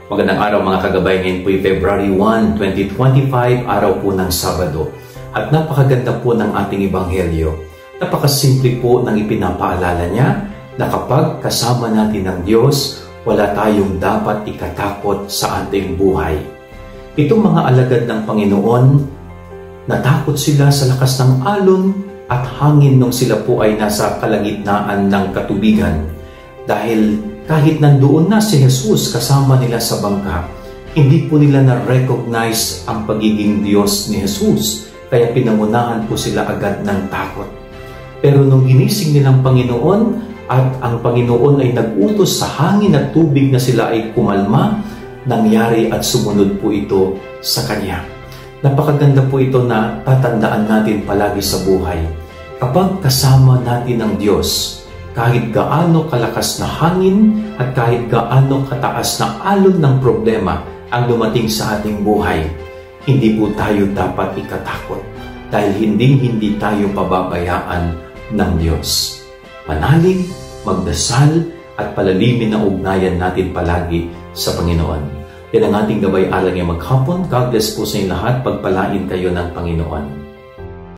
Magandang araw mga kagabay, ngayon po February 1, 2025, araw po ng Sabado. At napakaganda po ng ating Ebanghelyo. Napakasimple po ng ipinapaalala niya na kapag kasama natin ang Diyos, wala tayong dapat ikatakot sa ating buhay. Itong mga alagad ng Panginoon, natakot sila sa lakas ng alon at hangin nung sila po ay nasa kalagitnaan ng katubigan. Dahil kahit nandoon na si Jesus kasama nila sa bangka, hindi po nila na-recognize ang pagiging Diyos ni Jesus. Kaya pinangunahan po sila agad ng takot. Pero nung ginising nilang Panginoon at ang Panginoon ay nag-utos sa hangin at tubig na sila ay kumalma, nangyari at sumunod po ito sa Kanya. Napakaganda po ito na tatandaan natin palagi sa buhay. Kapag kasama natin ang Diyos, kahit gaano kalakas na hangin at kahit gaano kataas na alon ng problema ang lumating sa ating buhay, hindi po tayo dapat ikatakot dahil hindi tayo pababayaan ng Diyos. Manalig, magdasal at palalimin ang ugnayan natin palagi sa Panginoon. Yan ang ating gabay-alang ngayong maghapon. God bless po sa inyo lahat. Pagpalain kayo ng Panginoon.